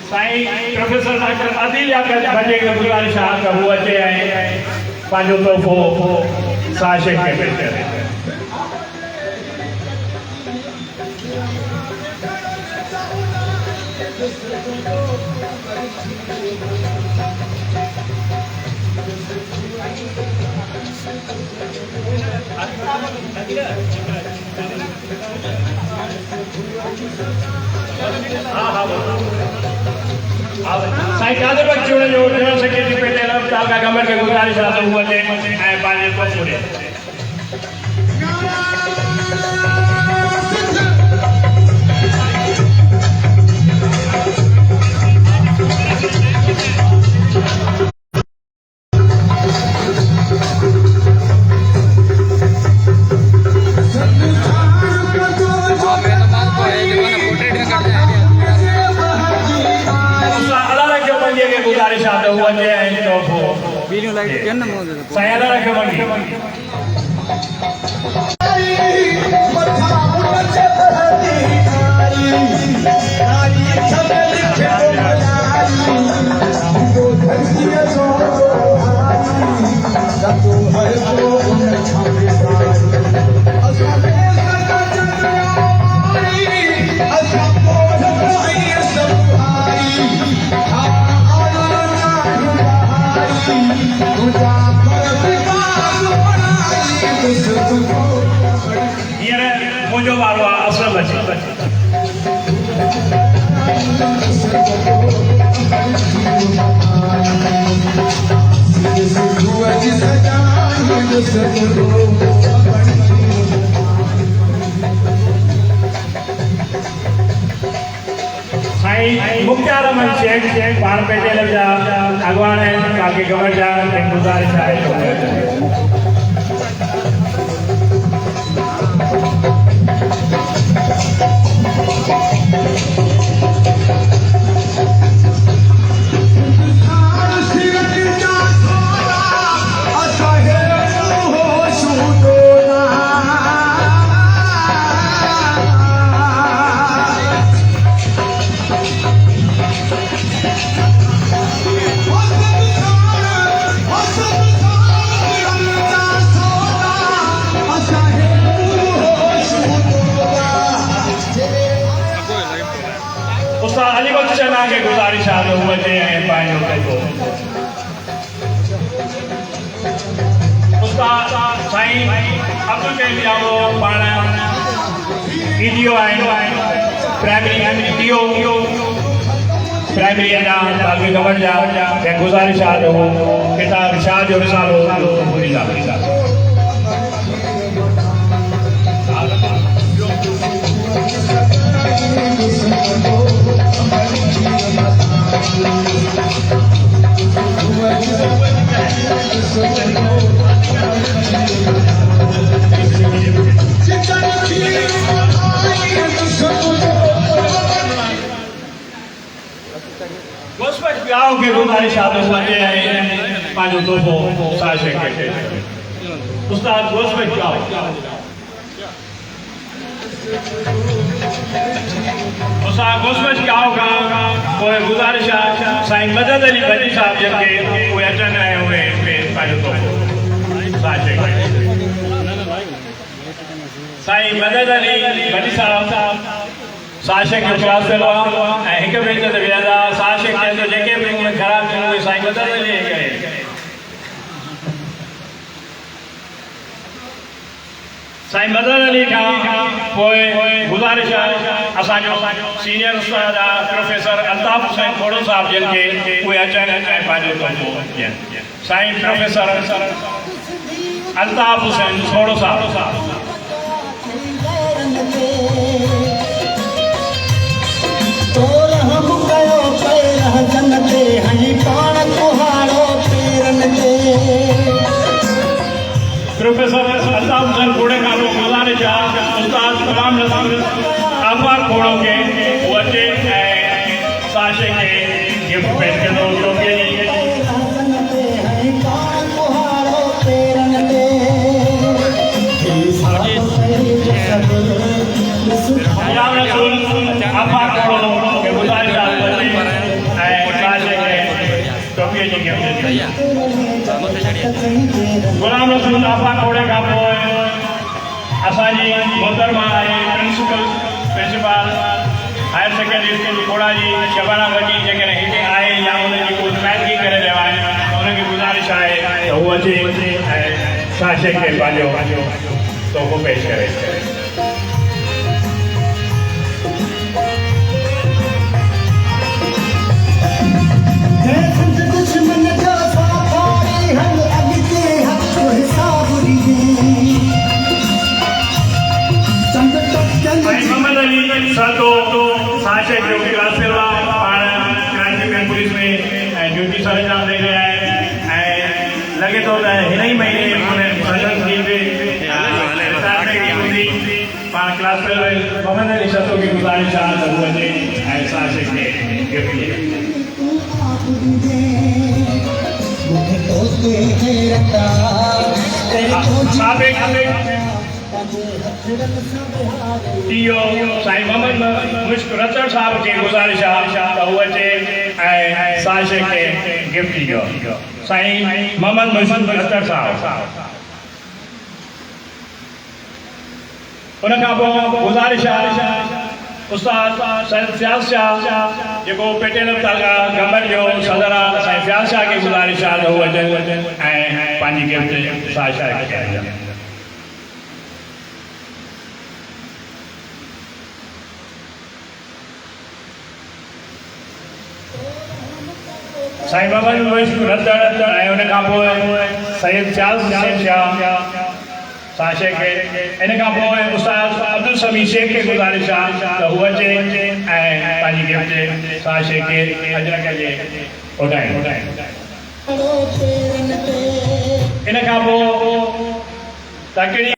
Sai professor doctor Adil याकत बजे के गुजारिश का हुआ चे आए पांचों तोहफो साशे के साईं कादर बच्चों ने जो जनरल सेक्रेटरी पहले अरब साल का गवर्नमेंट के गुजारिश हुआ थे ऐं पांच को पूरे गुजारिश आता हुआ है तो वीडियो लाइक क्या नाम है सायला रखे मंगी मुझे वालो असर बची साईं मुख्तार रमन शेख पाण पेटे लग जा अगवान है काके गवर जा गुजारिश है अलीगढ़ चना के गुजारिश हुए थे साईं अब्दुल करीम जाओ पाण ईडीओ प्राइमरी ईडीओ प्राइमरी तालवी गवर्नर जा गुजारिश किताब शाह जो रिसालो पूरी गाँव के गुजारिश पाँचों तोहफो साशे के उस्ताद गोस्बत गाँव का कोई गुजारिश साईं मदद अली बनी साहब जबकि कोई अचन आए हुए पाँचों तोहफो साशे साईं मदद अली बनी साहब साशे के क्लास फेलो एक बेंच ते वेंदा साशे के तो जेके भी खराब हुए साईं मदद अली गए साईं मदद अली का कोई गुजारिश असांजो सीनियर उस्ताद प्रोफेसर अल्ताफ हुसैन खोड़ो साहब जिनके कोई अचन पांचो तोहफो साईं प्रोफेसर अल्ताफ हुसैन खोड़ो साहब हम कयो पैर जन ते हई पाण कुहाड़ो पेरन ते प्रोफेसर अल्ताफ हुसैन खोड़े का गुज़ारिश आहे उस्ताद तमाम नसीर आफ़ाक खोड़ो के वो अचे साशे के गिफ्ट पेश कंदो टोपीअ जी गुलाम रसूल आफ़ाक खोड़ो के गुज़ारिश आहे साशे के टोपीअ जी गिफ्ट गुलाम रसूल आफ़ाक खोड़े का असांजी मोहतरमा आहे प्रिंसिपल हायर सेकेंडरी स्कूल खोड़ा जी शबाना वजी जेकॾहिं हिते आहे या उनजी को नुमाइंदगी करे रहिया आहिनि उनखे गुज़ारिश आहे त हू अचे ऐं साशे खे पंहिंजो तोहफ़ो पेश करे मोहम्मद अली सातो साशे जो क्लास फेलो आहे पाण कराची में पुलिस में ड्यूटी सरंजाम ॾेई रहिया आहिनि ऐं लॻे थो त हिन ई महीने सर्जन थी पाण क्लास फेलो मोहम्मद अली सातो की गुज़ारिश आहे त हू अचे ऐं साशे खे गिफ्ट ॾिए इहो साईं मोहम्मद मुश्क रचड़ साहब की गुज़ारिश आहे त हू अचे ऐं साशे खे गिफ्ट ॾियो साईं मोहम्मद मुश्क रचड़ साहब उन खां पोइ गुज़ारिश आहे उस्ताद सैयद फयाज़ शाह जेको पेटेल तालका गंबर जो सदर आहे साईं फयाज़ शाह खे गुज़ारिश आहे त हू अचे ऐं पंहिंजी गिफ्ट साशा खे ॾियनि साईं मोहम्मद मुश्क रचड़ ऐं उन खां पोइ सैयद फयाज़ शाह साशे खे इन खां पोइ उस्ताद अब्दुल समी शेख खे गुज़ारिश आहे त हू अचे ऐं पंहिंजी गिफ्ट साशे खे अजरक जे उॾाइनि इन खां पोइ तकड़ी